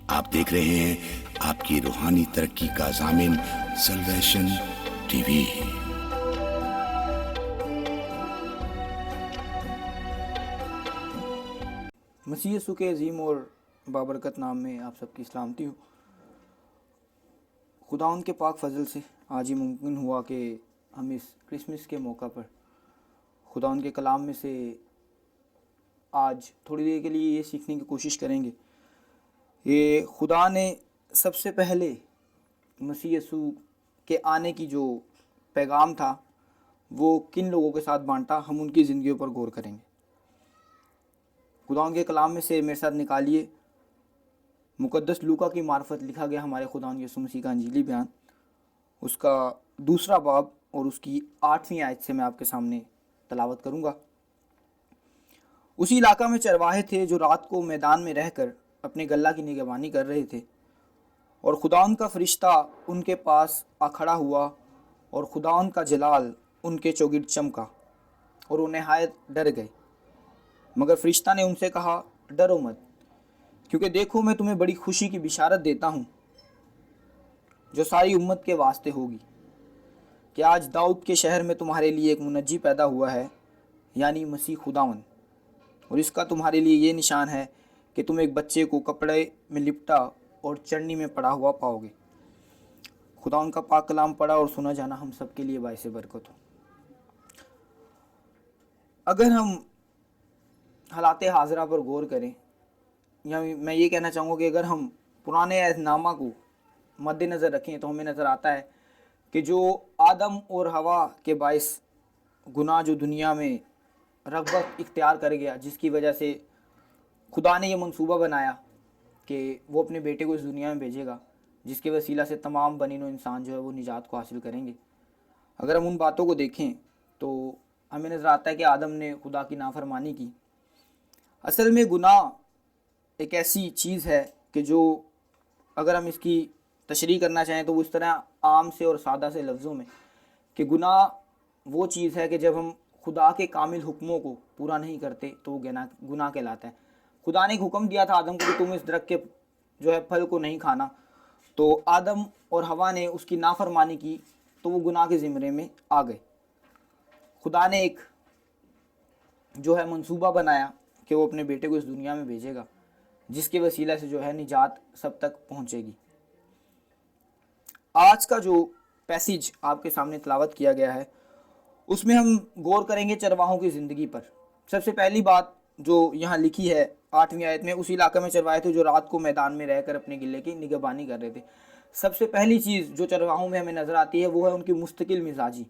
آپ دیکھ رہے ہیں آپ کی روحانی ترقی کا ضامن سلویشن ٹی وی۔ مسیح یسوع کے عظیم اور بابرکت نام میں آپ سب کی سلامتی ہو۔ خدا ان کے پاک فضل سے آج یہ ممکن ہوا کہ ہم اس کرسمس کے موقع پر خدا ان کے کلام میں سے آج تھوڑی دیر کے لیے یہ سیکھنے کی کوشش کریں گے کہ خدا نے سب سے پہلے مسیح یسوع کے آنے کی جو پیغام تھا وہ کن لوگوں کے ساتھ بانٹا، ہم ان کی زندگیوں پر غور کریں گے۔ خدا کے کلام میں سے میرے ساتھ نکالیے مقدس لوکا کی معرفت لکھا گیا ہمارے خدا یسوع مسیح کا انجیلی بیان، اس کا 2 باب اور اس کی 8ویں آیت سے میں آپ کے سامنے تلاوت کروں گا۔ اسی علاقہ میں چرواہے تھے جو رات کو میدان میں رہ کر اپنے گلہ کی نگہبانی کر رہے تھے، اور خداوند کا فرشتہ ان کے پاس آ کھڑا ہوا اور خداوند کا جلال ان کے چوگرد چمکا اور وہ نہایت ڈر گئے۔ مگر فرشتہ نے ان سے کہا، ڈرو مت، کیونکہ دیکھو میں تمہیں بڑی خوشی کی بشارت دیتا ہوں جو ساری امت کے واسطے ہوگی، کہ آج داؤد کے شہر میں تمہارے لیے ایک منجی پیدا ہوا ہے، یعنی مسیح خداوند۔ اور اس کا تمہارے لیے یہ نشان ہے کہ تم ایک بچے کو کپڑے میں لپٹا اور چرنی میں پڑا ہوا پاؤ گے۔ خدا ان کا پاک کلام پڑھا اور سنا جانا ہم سب کے لیے باعث برکت ہو۔ اگر ہم حالات حاضرہ پر غور کریں، یا میں یہ کہنا چاہوں گا کہ اگر ہم پرانے عہد نامہ کو مد نظر رکھیں تو ہمیں نظر آتا ہے کہ جو آدم اور حوا کے باعث گناہ جو دنیا میں رغبت اختیار کر گیا، جس کی وجہ سے خدا نے یہ منصوبہ بنایا کہ وہ اپنے بیٹے کو اس دنیا میں بھیجے گا، جس کے وسیلہ سے تمام بنی نوع انسان جو ہے وہ نجات کو حاصل کریں گے۔ اگر ہم ان باتوں کو دیکھیں تو ہمیں نظر آتا ہے کہ آدم نے خدا کی نافرمانی کی۔ اصل میں گناہ ایک ایسی چیز ہے کہ جو اگر ہم اس کی تشریح کرنا چاہیں تو وہ اس طرح عام سے اور سادہ سے لفظوں میں کہ گناہ وہ چیز ہے کہ جب ہم خدا کے کامل حکموں کو پورا نہیں کرتے تو وہ گناہ کہلاتا ہے۔ خدا نے ایک حکم دیا تھا آدم کو کہ تم اس درخت کے جو ہے پھل کو نہیں کھانا، تو آدم اور حوا نے اس کی نافرمانی کی تو وہ گناہ کے زمرے میں آ گئے۔ خدا نے ایک جو ہے منصوبہ بنایا کہ وہ اپنے بیٹے کو اس دنیا میں بھیجے گا، جس کے وسیلہ سے جو ہے نجات سب تک پہنچے گی۔ آج کا جو پیسیج آپ کے سامنے تلاوت کیا گیا ہے اس میں ہم غور کریں گے چرواہوں کی زندگی پر۔ سب سے پہلی بات جو یہاں لکھی ہے 8ویں آیت میں، اسی علاقے میں چرواہے تھے جو رات کو میدان میں رہ کر اپنے گلے کی نگہبانی کر رہے تھے۔ سب سے پہلی چیز جو چرواہوں میں ہمیں نظر آتی ہے وہ ہے ان کی مستقل مزاجی۔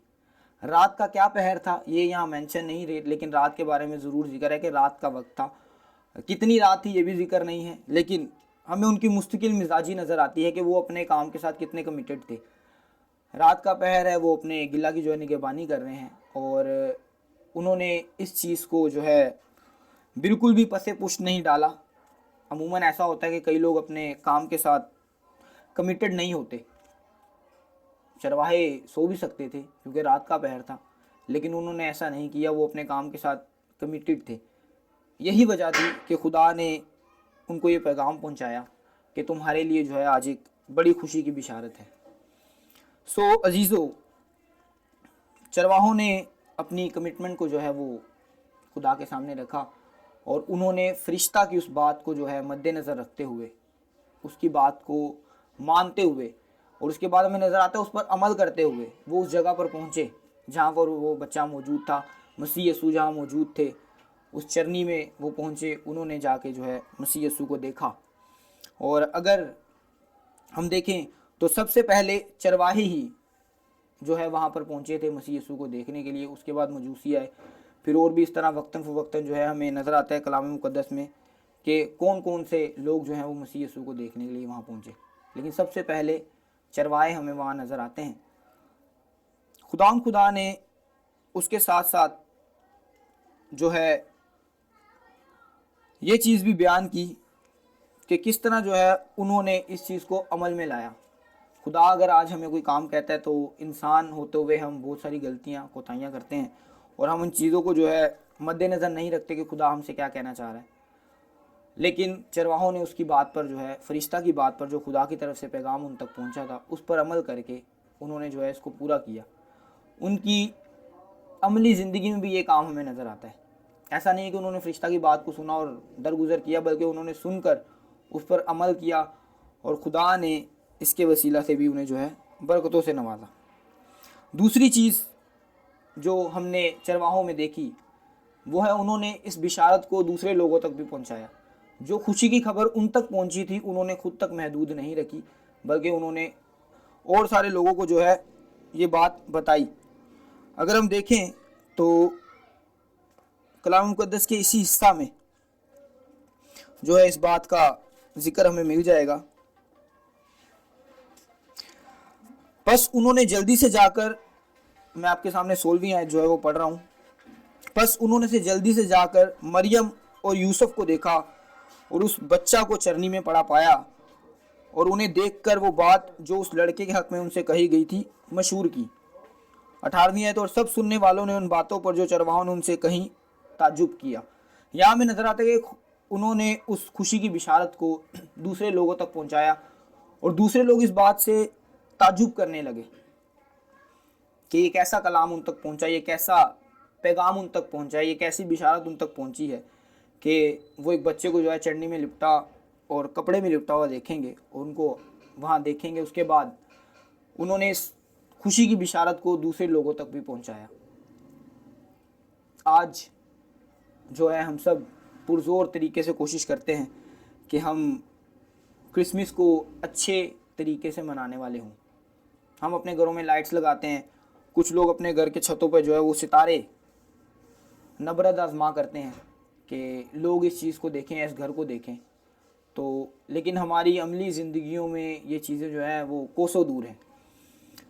رات کا کیا پہر تھا یہ یہاں مینشن نہیں رہے، لیکن رات کے بارے میں ضرور ذکر ہے کہ رات کا وقت تھا۔ کتنی رات تھی یہ بھی ذکر نہیں ہے، لیکن ہمیں ان کی مستقل مزاجی نظر آتی ہے کہ وہ اپنے کام کے ساتھ کتنے کمیٹڈ تھے۔ رات کا پہر ہے، وہ اپنے گلہ کی جو ہے نگہبانی کر رہے ہیں، اور انہوں نے اس چیز کو جو ہے بالکل بھی پسے پشت نہیں ڈالا۔ عموماً ایسا ہوتا ہے کہ کئی لوگ اپنے کام کے ساتھ کمیٹڈ نہیں ہوتے۔ چرواہے سو بھی سکتے تھے کیونکہ رات کا پہر تھا، لیکن انہوں نے ایسا نہیں کیا، وہ اپنے کام کے ساتھ کمیٹڈ تھے۔ یہی وجہ تھی کہ خدا نے ان کو یہ پیغام پہنچایا کہ تمہارے لیے جو ہے آج ایک بڑی خوشی کی بشارت ہے۔ سو عزیزو، چرواہوں نے اپنی کمٹمنٹ کو جو ہے وہ خدا کے سامنے رکھا، اور انہوں نے فرشتہ کی اس بات کو جو ہے مد نظر رکھتے ہوئے، اس کی بات کو مانتے ہوئے، اور اس کے بعد ہمیں نظر آتا ہے اس پر عمل کرتے ہوئے وہ اس جگہ پر پہنچے جہاں پر وہ بچہ موجود تھا۔ مسیح یسوع جہاں موجود تھے اس چرنی میں وہ پہنچے، انہوں نے جا کے جو ہے مسیح یسوع کو دیکھا۔ اور اگر ہم دیکھیں تو سب سے پہلے چرواہے ہی جو ہے وہاں پر پہنچے تھے مسیح یسوع کو دیکھنے کے لیے، اس کے بعد مجوسی آئے، پھر اور بھی اس طرح وقتاً فوقتاً جو ہے ہمیں نظر آتا ہے کلام مقدس میں کہ کون کون سے لوگ جو ہیں وہ مسیح یسوع کو دیکھنے کے لیے وہاں پہنچے، لیکن سب سے پہلے چرواہے ہمیں وہاں نظر آتے ہیں۔ خدا نے اس کے ساتھ ساتھ جو ہے یہ چیز بھی بیان کی کہ کس طرح جو ہے انہوں نے اس چیز کو عمل میں لایا۔ خدا اگر آج ہمیں کوئی کام کہتا ہے تو انسان ہوتے ہوئے ہم بہت ساری غلطیاں کوتاہیاں کرتے ہیں، اور ہم ان چیزوں کو جو ہے مد نظر نہیں رکھتے کہ خدا ہم سے کیا کہنا چاہ رہا ہے۔ لیکن چرواہوں نے اس کی بات پر جو ہے، فرشتہ کی بات پر جو خدا کی طرف سے پیغام ان تک پہنچا تھا، اس پر عمل کر کے انہوں نے جو ہے اس کو پورا کیا۔ ان کی عملی زندگی میں بھی یہ کام ہمیں نظر آتا ہے۔ ایسا نہیں کہ انہوں نے فرشتہ کی بات کو سنا اور درگزر کیا، بلکہ انہوں نے سن کر اس پر عمل کیا، اور خدا نے اس کے وسیلہ سے بھی انہیں جو ہے برکتوں سے نوازا۔ دوسری چیز جو ہم نے چرواہوں میں دیکھی وہ ہے انہوں نے اس بشارت کو دوسرے لوگوں تک بھی پہنچایا۔ جو خوشی کی خبر ان تک پہنچی تھی انہوں نے خود تک محدود نہیں رکھی، بلکہ انہوں نے اور سارے لوگوں کو جو ہے یہ بات بتائی۔ اگر ہم دیکھیں تو کلام مقدس کے اسی حصہ میں جو ہے اس بات کا ذکر ہمیں مل جائے گا۔ پس انہوں نے جلدی سے جا کر، میں آپ کے سامنے 16ویں آیت جو ہے وہ پڑھ رہا ہوں، پس انہوں نے جلدی سے جا کر مریم اور یوسف کو دیکھا اور اس بچہ کو چرنی میں پڑا پایا، اور انہیں دیکھ کر وہ بات جو اس لڑکے کے حق میں ان سے کہی گئی تھی مشہور کی۔ 18ویں آیت، اور سب سننے والوں نے ان باتوں پر جو چرواہوں نے ان سے کہیں تعجب کیا۔ یہاں میں نظر آتا ہے کہ انہوں نے اس خوشی کی بشارت کو دوسرے لوگوں تک پہنچایا، اور دوسرے لوگ اس بات سے تعجب کرنے لگے کہ یہ کیسا کلام ان تک پہنچا، یہ کیسا پیغام ان تک پہنچا، یہ کیسی بشارت ان تک پہنچی ہے کہ وہ ایک بچے کو جو ہے چڑھنی میں لپٹا اور کپڑے میں لپٹا ہوا دیکھیں گے، اور ان کو وہاں دیکھیں گے۔ اس کے بعد انہوں نے اس خوشی کی بشارت کو دوسرے لوگوں تک بھی پہنچایا۔ آج جو ہے ہم سب پرزور طریقے سے کوشش کرتے ہیں کہ ہم کرسمس کو اچھے طریقے سے منانے والے ہوں۔ ہم اپنے گھروں میں لائٹس لگاتے ہیں، کچھ لوگ اپنے گھر کے چھتوں پہ جو ہے وہ ستارے نبرد آزما کرتے ہیں کہ لوگ اس چیز کو دیکھیں، اس گھر کو دیکھیں۔ تو لیکن ہماری عملی زندگیوں میں یہ چیزیں جو ہیں وہ کوسوں دور ہیں۔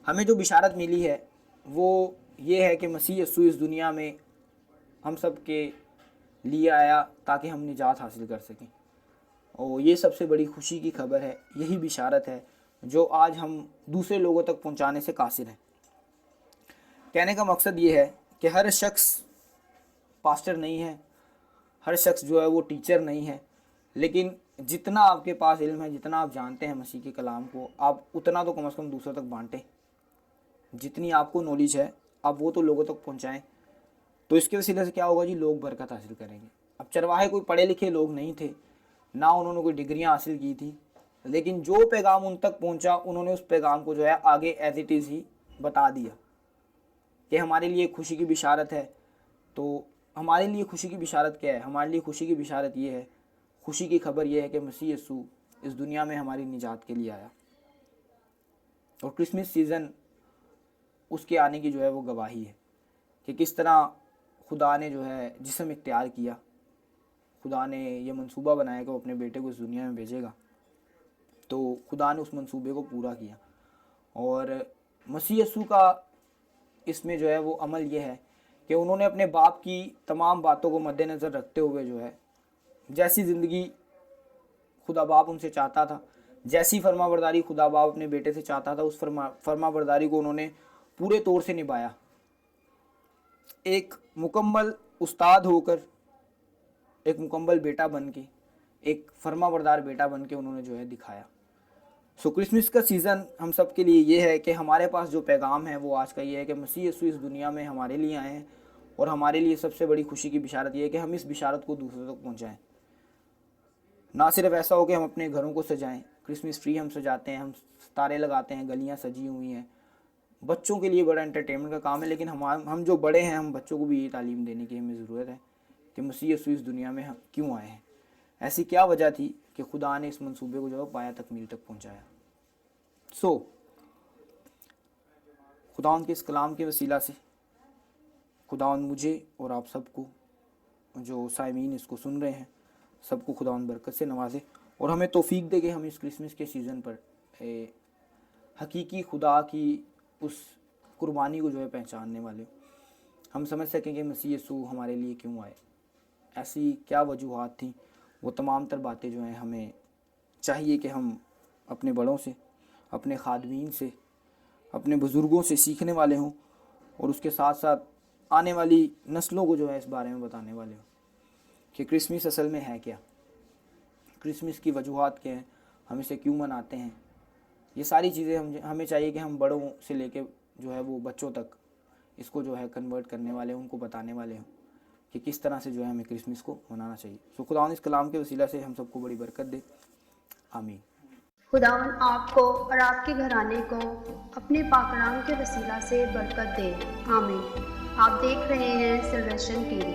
ہمیں جو بشارت ملی ہے وہ یہ ہے کہ مسیح یسوع اس دنیا میں ہم سب کے لیے آیا تاکہ ہم نجات حاصل کر سکیں، اور یہ سب سے بڑی خوشی کی خبر ہے، یہی بشارت ہے جو آج ہم دوسرے لوگوں تک پہنچانے سے قاصر ہیں۔ کہنے کا مقصد یہ ہے کہ ہر شخص پاسٹر نہیں ہے، ہر شخص جو ہے وہ ٹیچر نہیں ہے، لیکن جتنا آپ کے پاس علم ہے، جتنا آپ جانتے ہیں مسیح کے کلام کو، آپ اتنا تو کم از کم دوسروں تک بانٹیں۔ جتنی آپ کو نالج ہے آپ وہ تو لوگوں تک پہنچائیں، تو اس کے وسیلے سے کیا ہوگا جی، لوگ برکت حاصل کریں گے۔ اب چرواہے کوئی پڑھے لکھے لوگ نہیں تھے، نہ انہوں نے کوئی ڈگریاں حاصل کی تھی، لیکن جو پیغام ان تک پہنچا انہوں نے اس پیغام کو جو ہے آگے ایز اٹ از ہی بتا دیا کہ ہمارے لیے خوشی کی بشارت ہے۔ تو ہمارے لیے خوشی کی بشارت کیا ہے؟ ہمارے لیے خوشی کی بشارت یہ ہے، خوشی کی خبر یہ ہے کہ مسیح یسوع اس دنیا میں ہماری نجات کے لیے آیا، اور کرسمس سیزن اس کے آنے کی جو ہے وہ گواہی ہے کہ کس طرح خدا نے جو ہے جسم اختیار کیا، خدا نے یہ منصوبہ بنایا کہ وہ اپنے بیٹے کو اس دنیا میں بھیجے گا، تو خدا نے اس منصوبے کو پورا کیا۔ اور مسیح یسوع کا اس میں جو ہے وہ عمل یہ ہے کہ انہوں نے اپنے باپ کی تمام باتوں کو مد نظر رکھتے ہوئے جو ہے جیسی زندگی خدا باپ ان سے چاہتا تھا، جیسی فرما برداری خدا باپ اپنے بیٹے سے چاہتا تھا، اس فرما برداری کو انہوں نے پورے طور سے نبھایا۔ ایک مکمل استاد ہو کر، ایک مکمل بیٹا بن کے، ایک فرما بردار بیٹا بن کے انہوں نے جو ہے دکھایا۔ سو کرسمس کا سیزن ہم سب کے لیے یہ ہے کہ ہمارے پاس جو پیغام ہے وہ آج کا یہ ہے کہ مسیح یسوع اس دنیا میں ہمارے لیے آئے ہیں، اور ہمارے لیے سب سے بڑی خوشی کی بشارت یہ ہے کہ ہم اس بشارت کو دوسروں تک پہنچائیں۔ نہ صرف ایسا ہو کہ ہم اپنے گھروں کو سجائیں، کرسمس ٹری ہم سجاتے ہیں، ہم ستارے لگاتے ہیں، گلیاں سجی ہوئی ہیں، بچوں کے لیے بڑا انٹرٹینمنٹ کا کام ہے، لیکن ہم جو بڑے ہیں ہم بچوں کو بھی یہ تعلیم دینے کی ہمیں ضرورت ہے کہ مسیح یسوع اس دنیا میں کیوں آئے ہیں، ایسی کیا وجہ تھی کہ خدا نے اس منصوبے کو جو ہے پایہ تکمیل تک پہنچایا۔ سو خداوند کے اس کلام کے وسیلہ سے خداوند مجھے اور آپ سب کو جو سامعین اس کو سن رہے ہیں سب کو خداوند برکت سے نوازے، اور ہمیں توفیق دے کہ ہم اس کرسمس کے سیزن پر حقیقی خدا کی اس قربانی کو جو ہے پہچاننے والے ہم سمجھ سکیں کہ مسیح یسوع ہمارے لیے کیوں آئے، ایسی کیا وجوہات تھیں۔ وہ تمام تر باتیں جو ہیں ہمیں چاہیے کہ ہم اپنے بڑوں سے، اپنے خادمین سے، اپنے بزرگوں سے سیکھنے والے ہوں، اور اس کے ساتھ ساتھ آنے والی نسلوں کو جو ہے اس بارے میں بتانے والے ہوں کہ کرسمس اصل میں ہے کیا۔ کرسمس کی وجوہات کیا ہیں, ہم اسے کیوں مناتے ہیں. یہ ساری چیزیں ہمیں چاہیے کہ ہم بڑوں سے لے کے جو ہے وہ بچوں تک اس کو جو ہے کنورٹ کرنے والے ہوں, ان کو بتانے والے ہوں کہ کس طرح سے جو ہے ہمیں کرسمس کو منانا چاہیے. سو خداوند اس کلام کے وسیلہ سے ہم سب کو بڑی برکت دے, آمین. خداوند آپ کو اور آپ کے گھرانے کو اپنے پاک کلام کے وسیلہ سے برکت دے, آمین. آپ دیکھ رہے ہیں سلویشن ٹی وی.